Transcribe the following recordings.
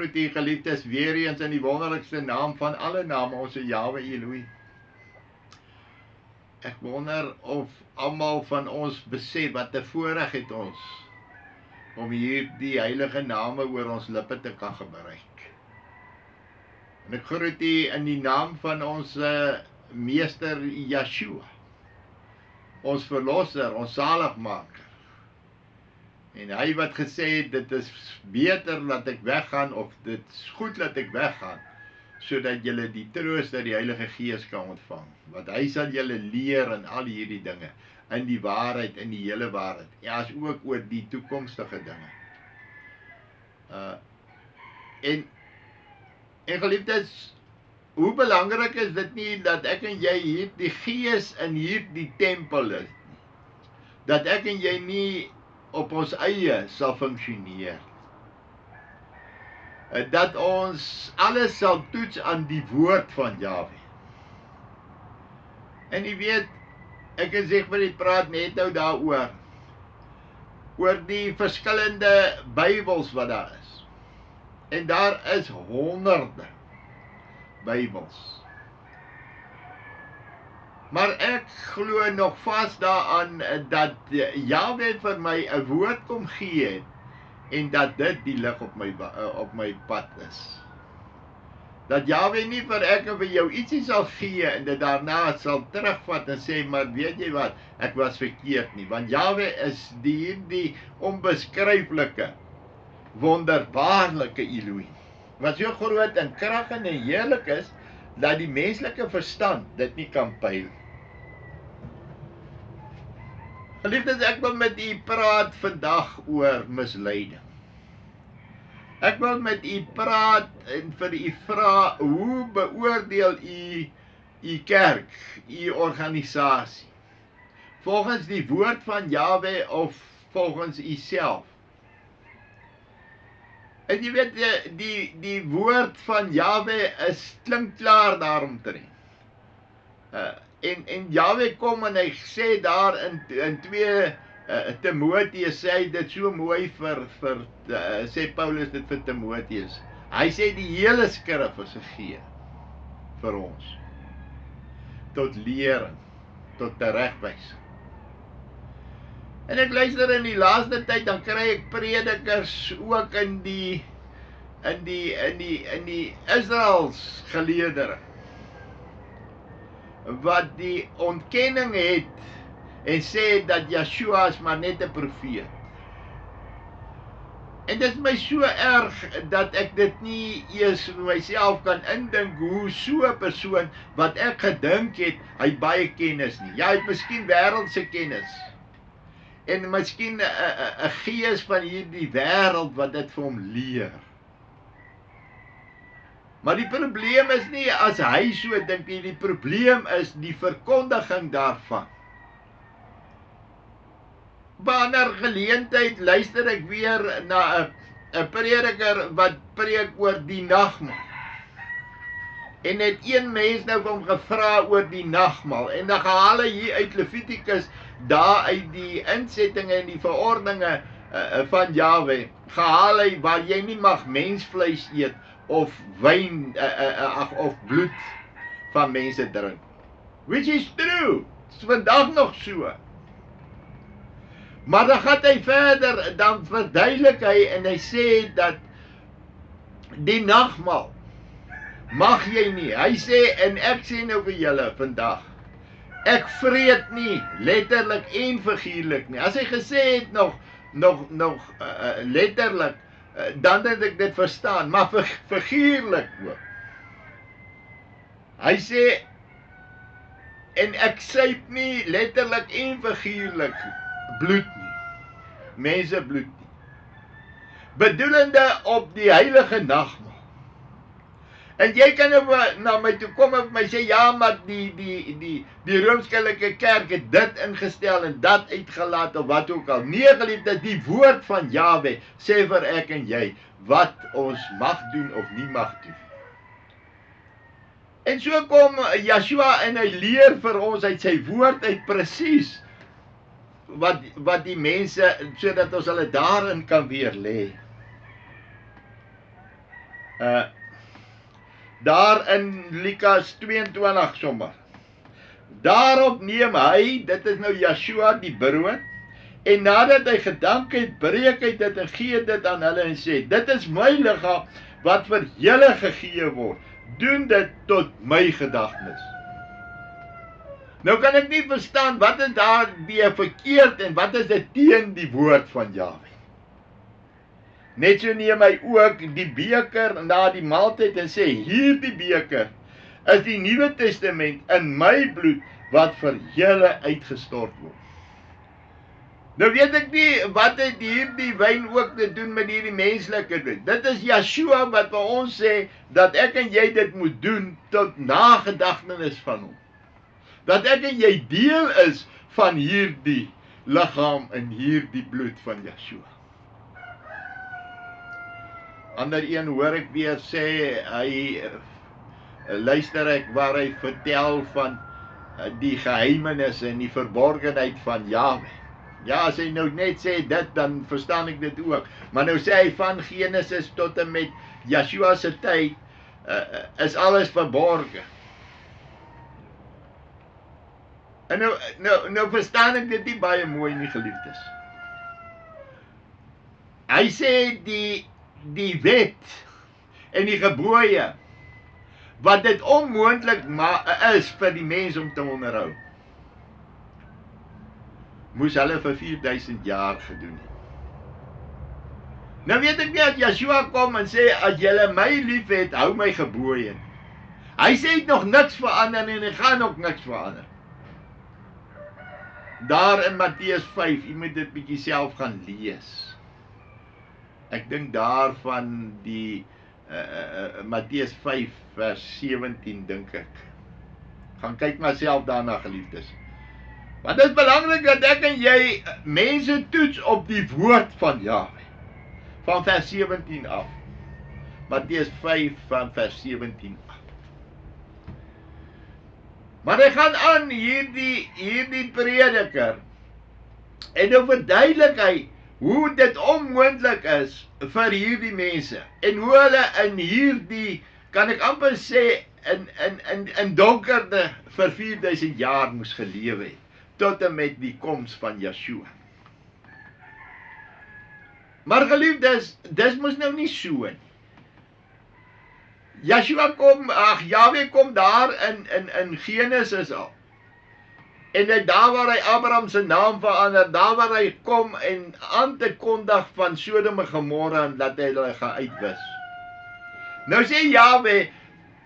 groet u geliefdes weer eens in die wonderlikste naam van alle name, ons Jahwe Eloi. Ek wonder of almal van ons besef wat 'n voorreg het ons om hier die heilige name oor ons lippe te kan gebruik. En ek groet u in die naam van ons meester Yeshua, ons verlosser, ons zaligmaker. En hy wat gesê het, dit is beter dat ek weggaan, of dit is goed dat ek weggaan, sodat julle die trooster, die Heilige Gees kan ontvang. Want hy sal julle leer in al hierdie dinge, in die waarheid, in die hele waarheid, ja, as ook oor die toekomstige dinge. En geliefdes, hoe belangrik is dit nie, dat ek en jy hier die Gees in hierdie tempel is, dat ek en jy nie op ons eie sal funksioneer. Dat ons alles sal toets aan die woord van Jahwe. En jy weet, ek en Siegfried praat net nou daaroor, oor die verskillende Bybels wat daar is. En daar is honderde Bybels. Maar ek glo nog vas daaraan dat Jahwe vir my 'n woord kom gee het, en dat dit die lig op my pad is. Dat Jahwe nie vir ek en vir jou ietsie sal gee, en dit daarna sal terugvat en sê, maar weet jy wat, ek was verkeerd nie. Want Jahwe is die onbeskryflike, wonderbaarlike Eloi, wat so groot en krag en heerlik is, dat die menslike verstand dit nie kan pyl. Geliefdes, ek wil met u praat vandag oor misleiding. Ek wil met u praat en vir u vra, hoe beoordeel u kerk, u organisasie? Volgens die woord van Jahwe of volgens u self? En jy weet, die woord van Jahwe klink klaar daaromtrent. En Jahwe kom en hy sê daar in 2 Timoteus, sê hy dit so mooi sê Paulus dit vir Timoteus. Hy sê die hele skrif is gegee vir ons, tot lering, tot teregwysing. En ek luister in die laaste tyd, dan kry ek predikers ook in die Israels geleerdere, wat die ontkenning het en sê dat Yeshua is maar net 'n profeet. En dit is my so erg dat ek dit nie eers vir myself kan indink hoe so 'n persoon wat ek gedink het, hy baie kennis nie. Ja, hy het miskien wêreldse kennis. En miskien 'n gees van hierdie wêreld wat dit vir hom leer. Maar die probleem is nie as hy so dink nie, die probleem is die verkondiging daarvan. By 'n ander geleentheid luister ek weer na 'n prediker wat preek oor die nagmaal. En het een mens nou hom gevra oor die nagmaal, en dan gehaal hy hier uit Levitikus, daar uit die insettinge en die verordeninge van Jahwe, gehaal hy waar jy nie mag mensvleis eet, of wyn, of bloed van mense drink. Which is true, dit is vandag nog so. Maar dan gaan hy verder, dan verduidelik hy en hy sê dat die nagmaal mag jy nie. Hy sê, en ek sê nou vir julle vandag, ek vreet nie letterlik en figuurlik nie. As hy gesê het nog letterlik, dan het ek dit verstaan, maar figuurlik ook. Hy sê, en ek suip nie letterlik en figuurlik bloed nie, mense bloed nie, bedoelende op die heilige nagmaal. En jy kan na my toe kom en my sê, ja, maar die Rooms-Katholieke Kerk het dit ingestel en dat uitgelaat of wat ook al. Nee, geliefdes, die woord van Jahwe sê vir ek en jy wat ons mag doen of nie mag doen. En so kom Yeshua en hy leer vir ons uit sy woord uit presies wat die mense, sodat ons hulle daarin kan weer lê. Daar in Lukas 22 sommer. Daarop neem hy, dit is nou Yeshua die brood, en nadat hy gedank het, breek hy dit en gee dit aan hulle en sê, dit is my liggaam wat vir julle gegee word. Doen dit tot my gedagtenis. Nou kan ek nie verstaan, wat is daar weer verkeerd en wat is dit teen die woord van Jahwe? Net so neem hy ook die beker na die maaltyd en sê, hierdie beker is die Nuwe Testament in my bloed wat vir julle uitgestort word. Nou weet ek nie, wat het hierdie wyn ook te doen met hierdie menslike bloed. Dit is Yeshua wat vir ons sê, dat ek en jy dit moet doen, tot nagedagtenis van hom. Dat ek en jy deel is van hierdie liggaam en hierdie bloed van Yeshua. Ander een hoor ek weer sê, hy luister ek waar hy vertel van die geheimenis en die verborgenheid van Jahwe. Ja, as hy nou net sê dit, dan verstaan ek dit ook. Maar nou sê hy van Genesis tot en met Yeshua se tyd, is alles verborgen. En nou verstaan ek dit nie baie mooi nie, geliefdes. Hy sê die wet en die gebooie, wat dit onmoontlik is vir die mens om te onderhou, moes hulle vir 4000 jaar gedoen het. Nou weet ek nie, as Yeshua kom en sê, as julle my lief het, hou my gebooie. Hy sê het nog niks verander en hy gaan ook niks verander. Daar in Matteus 5, jy moet dit bietjie self gaan lees. Ek dink daar van die Matteus 5 vers 17 dink ek. Gaan kyk maar self daarna, geliefdes. Maar dit is belangrik dat ek en jy mense toets op die woord van Jahwe. Van vers 17 af. Matteus 5 van vers 17 af. Maar hy gaan aan hierdie prediker en nou verduidelik hy hoe dit onmoontlik is vir hierdie mense en hoe hulle in hierdie, kan ek amper sê, in donkerde vir 4000 jaar moes gelewe het, tot en met die koms van Yeshua. Maar geliefdes, dis moes nou nie so nie. Jahwe kom daar in Genesis al. En daar waar hy Abraham se naam verander, daar waar hy kom en aan te kondig van Sodom en Gomorra en dat hy hulle gaan uitwis. Nou sê Jahwe,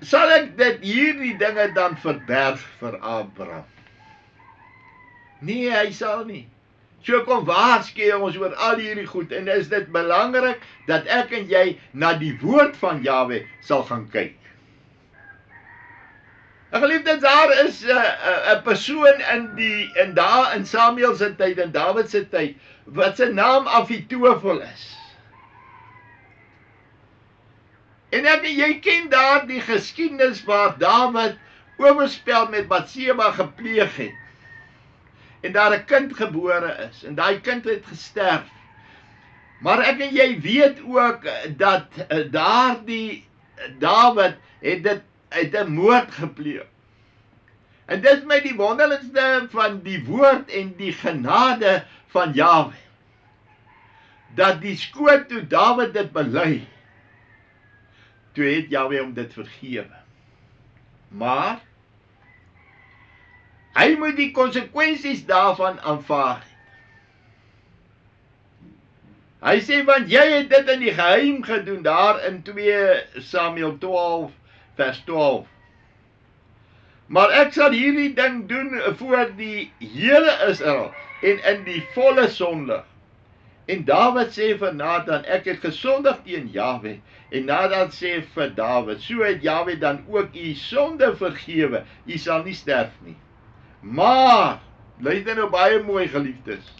sal ek hierdie dinge dan verberg vir Abraham? Nee, hy sal nie. So kom waarsku ons oor al hierdie goed en is dit belangrik dat ek en jy na die woord van Jahwe sal gaan kyk. En geliefdes, daar is 'n persoon in Samuel se tyd en Dawid se tyd wat sy naam Ahitofel is. En ek en jy ken daar die geskiedenis waar Dawid oorspel met Batseba gepleeg het. En daar 'n kind gebore is en daai kind het gesterf. Maar ek en jy weet ook dat daardie Dawid het 'n moord gepleeg. En dit is my die wonderlikste van die woord en die genade van Jahwe. Dat die skoot toe Dawid dit bely, toe het Jahwe hom dit vergewe. Maar hy moet die konsekwensies daarvan aanvaar. Hy sê, want jy het dit in die geheim gedoen, daar in 2 Samuel 12 vers 12. Maar ek sal hierdie ding doen voor die hele Israel en in die volle sonlig. En Dawid sê vir Nathan, ek het gesondig teen Jahwe. En Nathan sê vir Dawid, so het Jahwe dan ook u sonde vergewe, u sal nie sterf nie. Maar, luister nou baie mooi, geliefdes,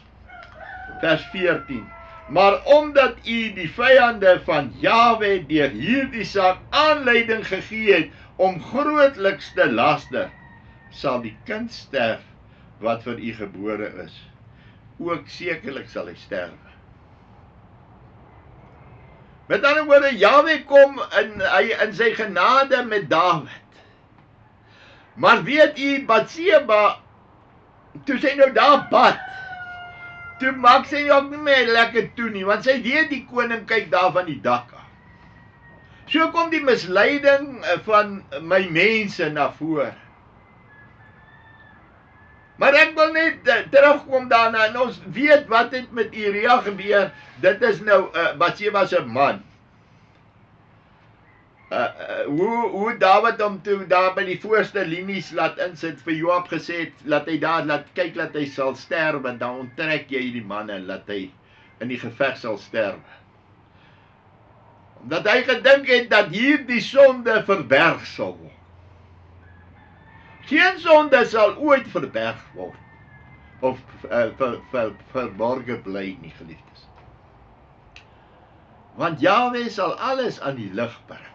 vers 14, maar omdat u die vyande van Jahwe deur hierdie saak aanleiding gegee het om grootliks te laster, sal die kind sterf wat vir u gebore is. Ook sekerlik sal hy sterwe. Met ander woorde, Jahwe kom in sy genade met Dawid. Maar weet u, Batseba, toe sy nou daar bad, toe maak sy ook nie meer lekker toe nie, want sy weet die koning kyk daar van die dak af. So kom die misleiding van my mense na vore. Maar ek wil net terugkom daarna, en ons weet wat het met Uria gebeur. Dit is nou Batseba se man. Hoe Dawid hom toe daar by die voorste linies laat insit, vir Joab gesê het, laat hy daar laat kyk, laat hy sal sterwe, dan onttrek jy die manne, laat hy in die geveg sal sterwe. Omdat hy gedink het dat hier die sonde verberg sal word. Geen sonde sal ooit verberg word, of verborgen bly nie, geliefdes. Want Jahwe sal alles aan die lig bring.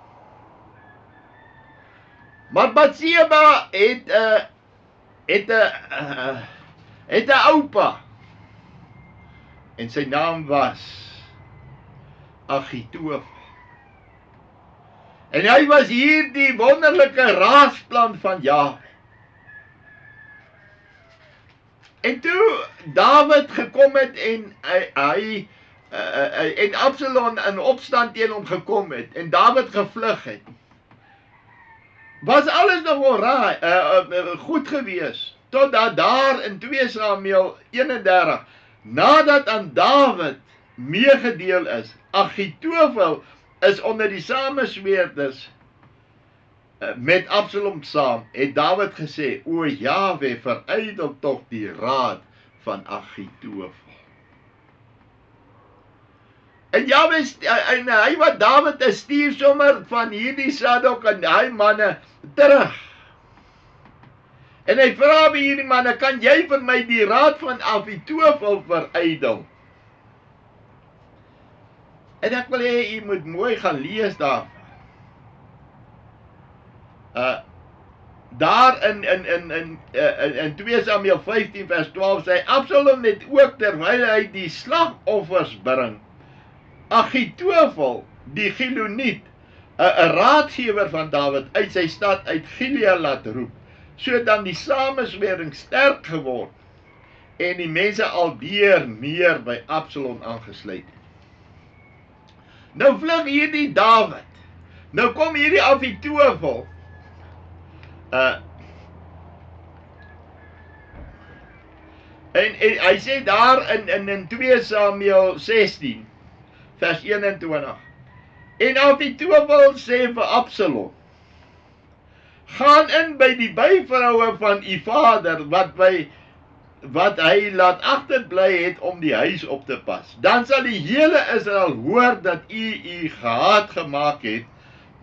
Maar Batseba het 'n oupa, en sy naam was Agitofel. En hy was hier die wonderlike raadsplan van Jahwe. En toe Dawid gekom het en en Absalom in opstand teen hom gekom het en Dawid gevlug het, was alles nog goed gewees, totdat daar in 2 Samuel 31, nadat aan Dawid meegedeel is, Agitofel is onder die samensweerders met Absalom saam, het Dawid gesê, o Jahwe, verydel tog die raad van Agitofel. En Jahwe, en hy wat Dawid stuur sommer van hierdie Sadok en hy manne terug. En hy vra by hierdie manne, kan jy vir my die raad van Agitofel verydel? En ek wil hê, jy moet mooi gaan lees daarvan. Daar in 2 Samuel 15 vers 12 sê, Absalom het ook terwyl hy die slagoffers bring, Agitofel, die Giloniet, 'n raadgewer van Dawid, uit sy stad uit Gilead laat roep, so dan die samenswering sterk geword, en die mense alweer meer by Absalom aangesluit. Nou vlug hierdie Dawid, nou kom hierdie Agitofel, en hy sê daar in 2 Samuel 16, vers 21, en Agitofel sê vir Absalom, gaan in by die byvroue van u vader, wat hy laat agterbly het om die huis op te pas. Dan sal die hele Israel hoor dat u gehaat gemaak het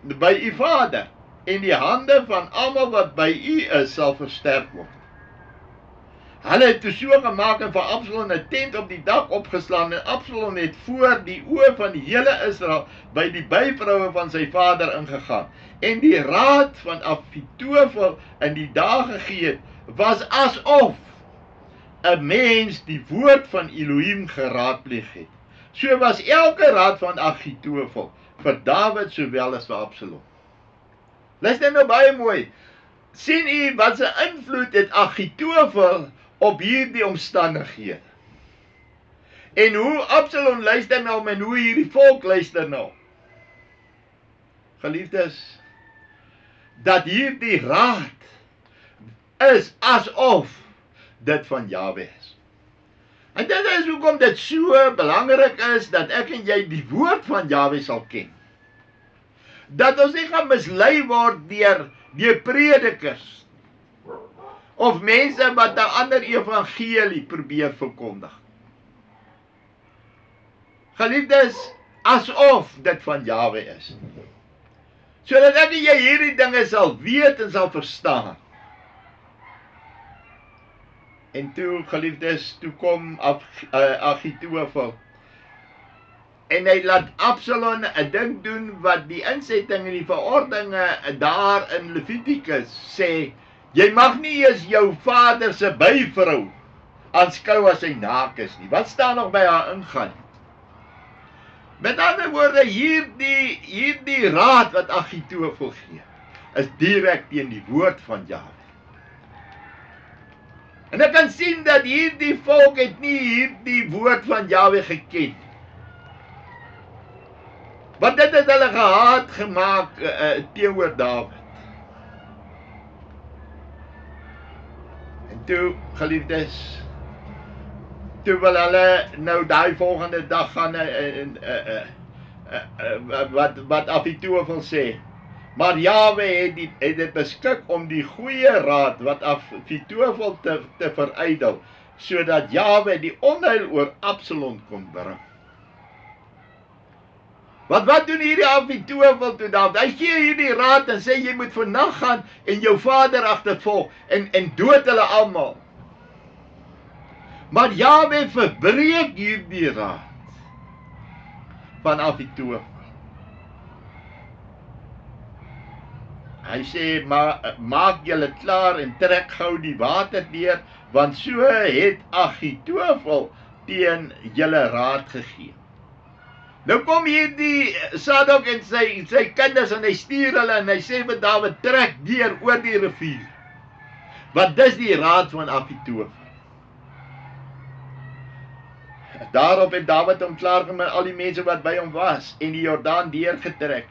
by u vader, en die hande van almal wat by u is, sal versterk word. Hulle het toe so gemaak en vir Absalom 'n tent op die dak opgeslaan, en Absalom het voor die oë van die hele Israel by die byvroue van sy vader ingegaan. En die raad van Agitofel in die dae gegee het, was asof 'n mens die woord van Elohim geraadpleeg het. So was elke raad van Agitofel vir Dawid sowel as vir Absalom. Luister nou baie mooi. Sien u wat se invloed het Agitofel op hierdie omstandighede? En hoe Absalom luister na hom en hoe hierdie volk luister na hom? Geliefdes, dat hierdie raad is asof dit van Jahwe is. En dit is hoekom dit so belangrik is dat ek en jy die woord van Jahwe sal ken. Dat ons nie gaan mislei word deur predikers of mense wat 'n ander evangelie probeer verkondig. Geliefdes, asof dit van Jahwe is. Sodat ek en jy hierdie dinge sal weet en sal verstaan. En toe, geliefdes, toe kom Agitofel. En hy laat Absalom 'n ding doen wat die insetting en die verordeninge daar in Levitikus sê, jy mag nie eens jou vader se byvrou aanskou as hy naak is nie. Wat staan nog by haar ingaan? Met ander woorde, hierdie raad wat Agitofel gee, is direk teen die woord van Jahwe. En ek kan sien dat hierdie volk het nie hierdie woord van Jahwe geken. Want dit het hulle gehaat gemaak teenoor Dawid. En toe, geliefdes, toe wil hulle nou daai volgende dag gaan wat Agitofel sê. Maar Jahwe het dit beskik om die goeie raad wat Agitofel te verydel, sodat Jahwe die onheil oor Absalom kon bring. Wat doen hierdie Agitofel toe dan? Hy gee hierdie raad en sê jy moet vannag gaan en jou vader agtervolg en dood hulle almal. Maar Jahwe verbreek hierdie raad van Agitofel. Hy sê, maak julle klaar en trek gou die water deur, want so het Agitofel teen julle raad gegee. Nou kom hierdie Sadok en sy kinders en hy stuur hulle en hy sê vir Dawid, trek deur oor die rivier. Want dis die raad van Agitofel. Daarop het Dawid hom klaargemaak met al die mense wat by hom was en die Jordaan deurgetrek.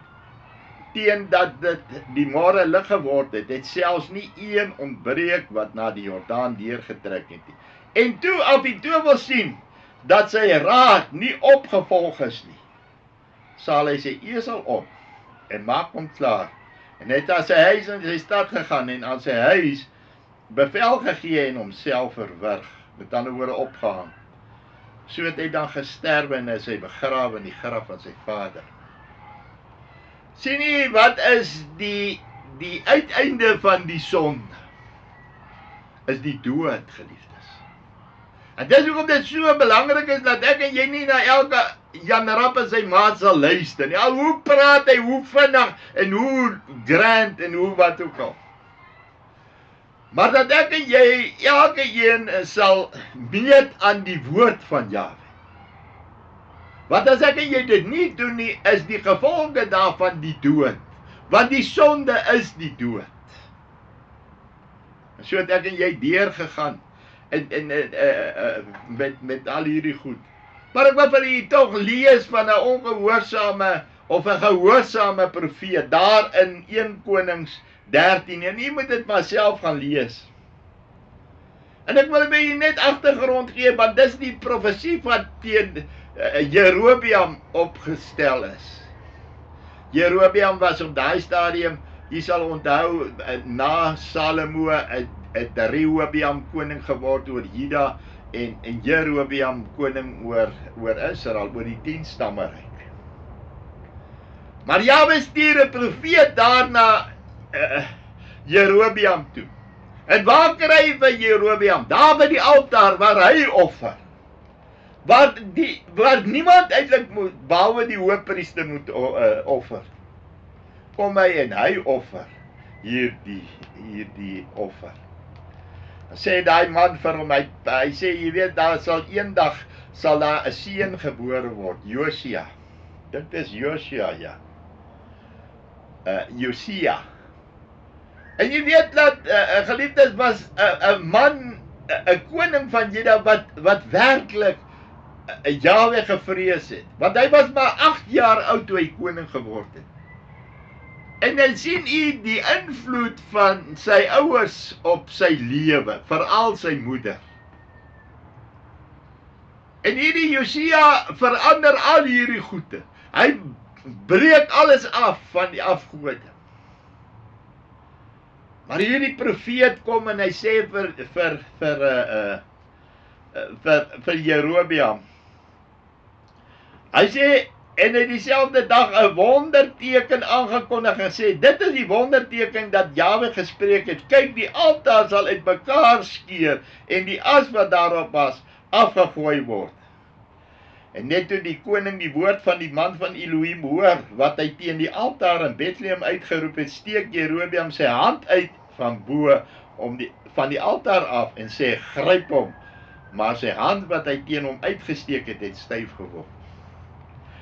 Teen dat dit die môre lig geword het selfs nie een ontbreek wat na die Jordaan deurgetrek het nie. En toe Agitofel sien dat sy raad nie opgevolg is nie, sal hy sy esel op en maak hom klaar. En hy het aan sy huis in sy stad gegaan en aan sy huis bevel gegee en homself verwrig, met ander woorde opgehang. So het hy dan gesterwe en is hy begrawe in die graf van sy vader. Sien jy, wat is die uiteinde van die sonde? Is die dood, geliefdes. En dis hoekom dit so belangrik is dat ek en jy nie na elke Jan Rapp en sy maat sal luister nie. Al hoe praat hy, hoe vinnig en hoe grand en hoe wat ook al. Maar dat ek en jy elke een sal meet aan die woord van Jahwe. Want as ek en jy dit nie doen nie, is die gevolge daarvan die dood. Want die sonde is die dood. En so het ek en jy deurgegaan met al hierdie goed. Maar ek wil vir u tog lees van 'n ongehoorsame of 'n gehoorsame profeet daar in 1 Konings 13 en u moet dit maar self gaan lees. En ek wil vir u net agtergrond gee want dis die profesie wat teen Jerobeam opgestel is. Jerobeam was op daai stadium, jy sal onthou, na Salomo het Rehoboam koning geword oor Juda en Jerobeam koning oor Israel, oor die 10 stammeryk. Maar Jahwe stuur 'n profeet daar na Jerobeam toe. En waar kry hy vir Jerobeam? Daar by die altaar waar hy offer. Waar niemand eintlik moet, behalwe die hoofpriester moet offer. Kom hy en hy offer hierdie offer. Sê daai man vir hom, hy sê, jy weet, daar sal eendag sal daar 'n seun gebore word, Josia. Dit is Josia, ja. Josia. En jy weet dat geliefdes was 'n man, 'n koning van Juda wat werklik Jahwe gevrees het. Want hy was maar 8 jaar oud toe hy koning geword het. En dan sien u die invloed van sy ouers op sy lewe, veral sy moeder. En hierdie Josia verander al hierdie goede. Hy breek alles af van die afgode. Maar hierdie profeet kom en hy sê vir Jerobeam. Hy sê, en hy dieselfde dag 'n wonderteken aangekondig en sê, dit is die wonderteken dat Jahwe gespreek het. Kyk, die altaar sal uitmekaar skeur en die as wat daarop was, afgegooi word. En net toe die koning die woord van die man van Elohim hoor, wat hy teen die altaar in Bethlehem uitgeroep het, steek Jerobeam sy hand uit van bo, van die altaar af en sê, gryp hom. Maar sy hand wat hy teen hom uitgesteek het, het styf geword.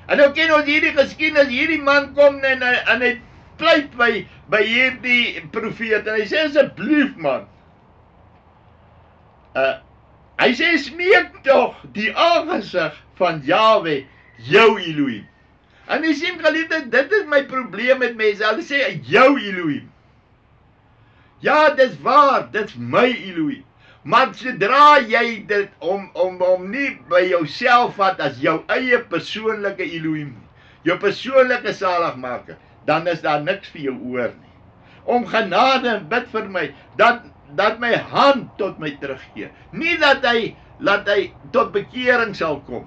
En nou ken ons hierdie geskiedenis, hierdie man kom en hy pleit by hierdie profeet, en hy sê, asseblief man, hy sê, smeek tog die aangesig van Jahwe, jou Elohim. En jy sien geliefdes, dit is my probleem met mense, hulle sê, jou Elohim. Ja, dit is waar, dit is my Elohim. Maar sodra jy dit om nie by jouself vat as jou eie persoonlike Elohim nie, jou persoonlike saligmaker, dan is daar niks vir jou oor nie. Om genade en bid vir my, dat my hand tot my terugkeer. Nie dat hy tot bekering sal kom.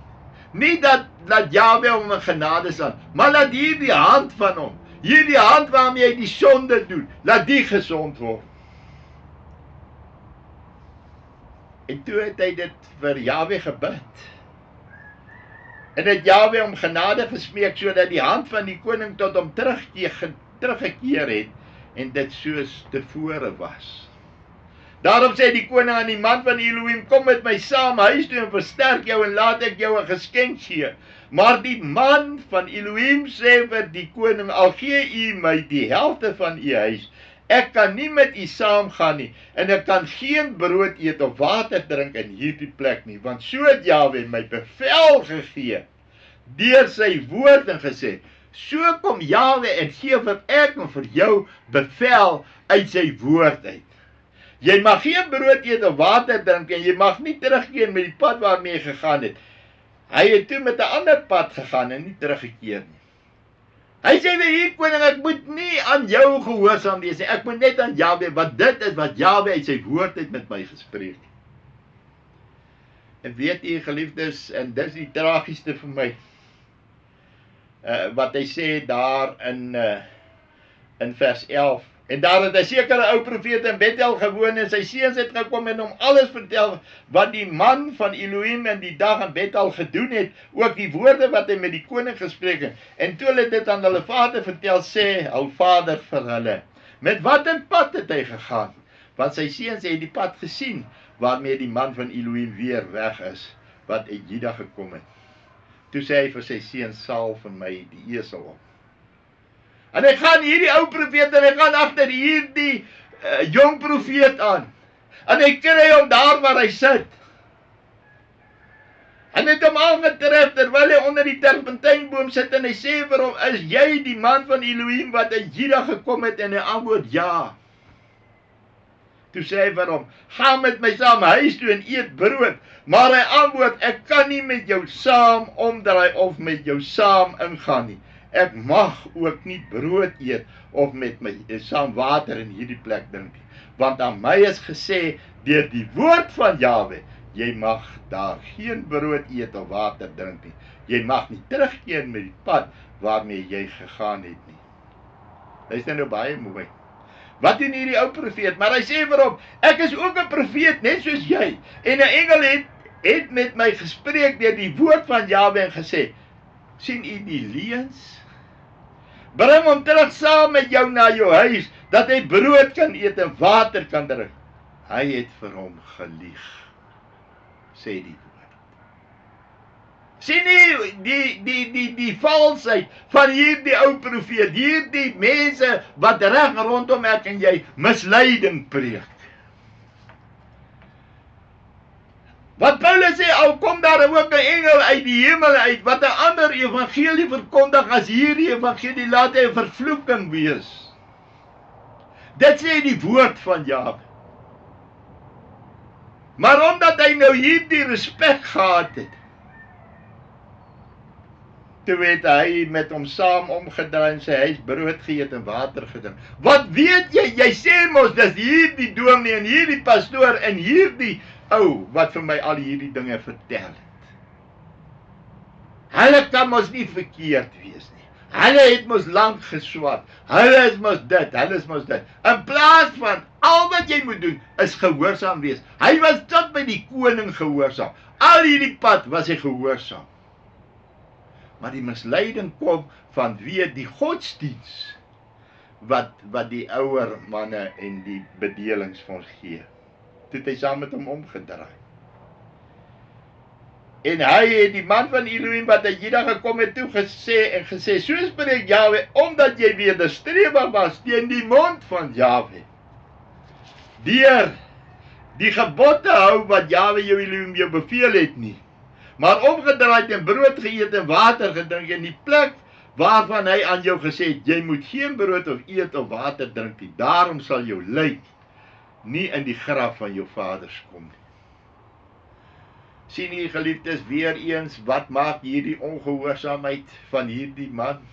Nie dat Jahwe hom in genade sal, maar laat hierdie hand van hom, hierdie hand waarmee hy die sonde doen, laat die gesond word. En toe het hy dit vir Jahwe gebid. En het Jahwe om genade gesmeek, sodat die hand van die koning tot hom teruggekeer het, en dit soos tevore was. Daarom sê die koning aan die man van Elohim, kom met my saam huis toe en versterk jou en laat ek jou 'n geskenk gee. Maar die man van Elohim sê vir die koning, al gee u my die helfte van u huis, ek kan nie met u saamgaan nie, en ek kan geen brood eet of water drink in hierdie plek nie, want so het Jahwe my bevel gegee, deur sy woord en gesê, so kom Jahwe en gee vir ek en vir jou bevel uit sy woord uit. Jy mag geen brood eet of water drink, en jy mag nie terugkeer met die pad waarmee jy gegaan het. Hy het toe met 'n ander pad gegaan en nie teruggekeer nie. Hy sê vir hier koning, ek moet nie aan jou gehoorsaam wees nie, ek moet net aan Jahwe, want dit is wat Jahwe uit sy woord het met my gespreek. En weet u geliefdes, en dis die tragieste vir my, wat hy sê daar in vers 11, en daar het 'n sekere ou profeet in Bethel gewoon, en sy seuns het gekom en hom alles vertel, wat die man van Elohim in die dag in Bethel gedoen het, ook die woorde wat hy met die koning gespreek het, en toe hulle dit aan hulle vader vertel, sê hul vader vir hulle, met watter pad het hy gegaan, want sy seuns het die pad gesien, waarmee die man van Elohim weer weg is, wat uit Juda gekom het. Toe sê hy vir sy seun, saal vir my die esel op. En hy gaan hierdie ou profeet, en hy gaan agter hierdie jong profeet aan. En hy kry hom daar waar hy sit. En hy het hom aangetref, terwyl hy onder die terpentynboom sit, en hy sê vir hom, is jy die man van Elohim wat uit Juda gekom het? En hy antwoord, ja. Toe sê hy vir hom, ga met my saam huis toe en eet brood. Maar hy antwoord, ek kan nie met jou saam omdraai of met jou saam ingaan nie. Ek mag ook nie brood eet of met my saam water in hierdie plek drink nie. Want aan my is gesê, deur die woord van Jahwe, jy mag daar geen brood eet of water drink nie. Jy mag nie terugkeer met die pad waarmee jy gegaan het nie. Luister nou baie mooi. Wat doen hierdie ou profeet? Maar hy sê vir hom, ek is ook 'n profeet, net soos jy. En 'n engel het met my gespreek deur die woord van Jahwe en gesê, sien u die leuns? Bring hom terug saam met jou na jou huis, dat hy brood kan eet en water kan drink. Hy het vir hom gelieg, sê die woord. Sien nie die valsheid van hierdie ou profeet, hierdie mense wat reg rondom ek en jy misleiding preek. Wat Paulus sê, al kom daar ook 'n engel uit die hemel uit, wat 'n ander evangelie verkondig as hierdie evangelie, laat hy 'n vervloeking wees. Dit sê die woord van Jahwe. Maar omdat hy nou hierdie respek gehad het, toe het hy met hom saam omgedraai en sy huis brood geëet en water gedrink. Wat weet jy? Jy sê mos, dis hierdie dominee en hierdie pastoor en hierdie ou wat vir my al hierdie dinge vertel het. Hulle kan mos nie verkeerd wees nie. Hulle het mos lank geswat. Hulle is mos dit, hulle is mos dit. In plaas van, al wat jy moet doen, is gehoorsaam wees. Hy was tot by die koning gehoorsaam. Al hierdie pad was hy gehoorsaam. Maar die misleiding kom vanweë die godsdiens wat die ouer manne en die bedelings vir ons gee. Toe het hy saam met hom omgedraai. En hy het die man van Elohim wat uit Juda gekom het toe gesê, so spreek Jahwe, omdat jy wederstrewig was teen die mond van Jahwe, deur die gebod te hou wat Jahwe jou Elohim jou beveel het nie, maar omgedraai en brood geëet en water gedrink in die plek waarvan hy aan jou gesê het, jy moet geen brood of eet of water drink nie, daarom sal jou lijk nie in die graf van jou vaders kom nie. Sien hier geliefdes, weer eens, wat maak hierdie ongehoorsaamheid van hierdie man?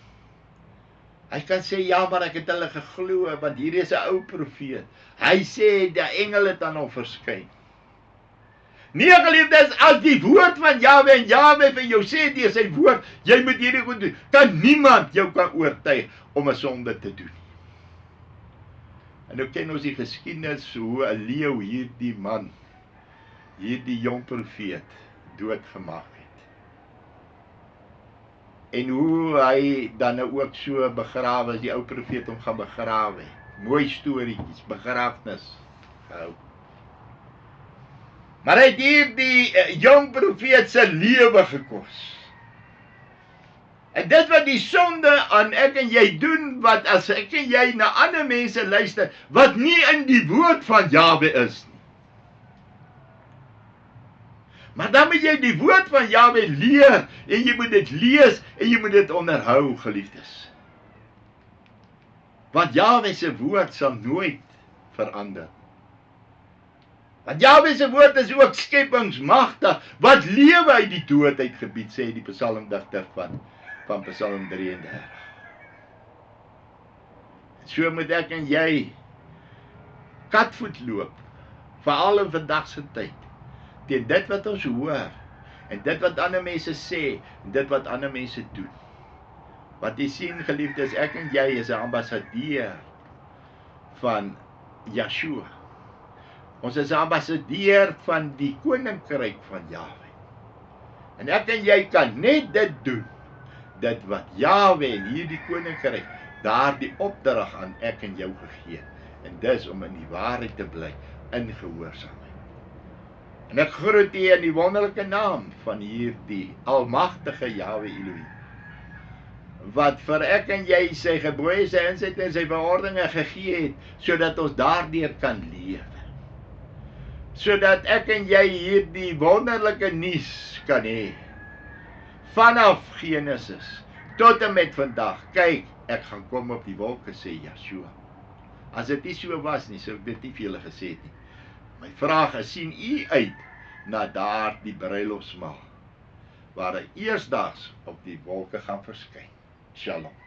Hy kan sê, ja, maar ek het hulle geglo, want hier is 'n ou profeet. Hy sê, die engel het aan hom verskyn. Nee, geliefdes, as die woord van Jahwe en Jahwe vir jou sê deur sy woord, jy moet hierdie goed doen, kan niemand jou kan oortuig om 'n sonde te doen. En nou ken ons die geskiedenis hoe 'n leeu hierdie man, hierdie jong profeet, doodgemaak het. En hoe hy dan ook so begrawe is, die ou profeet hom gaan begrawe het. Mooi storieetjies, begrafnis gehou. Maar hy het hierdie jong profeet se lewe gekos. En dit wat die sonde aan ek en jy doen, wat as ek en jy na ander mense luister, wat nie in die woord van Jahwe is nie. Maar dan moet jy die woord van Jahwe leer, en jy moet dit lees, en jy moet dit onderhou, geliefdes. Want Jahwe se woord sal nooit verander. Want Jahwe se woord is ook skepingsmagtig, wat lewe uit die dood uitgebied, sê die psalmdigter van Psalm 33. So moet ek en jy katvoet loop, veral in vandag se tyd, teen dit wat ons hoor, en dit wat ander mense sê, en dit wat ander mense doen. Wat jy sien, geliefdes, ek en jy is 'n ambassadeur van Yeshua. Ons is 'n ambassadeur van die koninkryk van Jahwe. En ek en jy kan net dit doen, dit wat Jahwe en hierdie koninkryk, daardie opdrag aan ek en jou gegee. En dis om in die waarheid te bly, in gehoorsaamheid. En ek groet u in die wonderlike naam van hierdie almagtige Jahwe Elohim, wat vir ek en jy sy gebooie, sy insette en sy verordeninge gegee het, sodat ons daardeur kan leef. Sodat ek en jy hierdie wonderlike nuus kan hê. Vanaf Genesis tot en met vandag. Kyk, ek gaan kom op die wolke, sê Yeshua. As dit nie so was nie, sou ek dit nie vir julle gesê het nie. My vraag is, sien u uit na daardie bruilofsmaal, waar hy eersdaags op die wolke gaan verskyn? Shalom.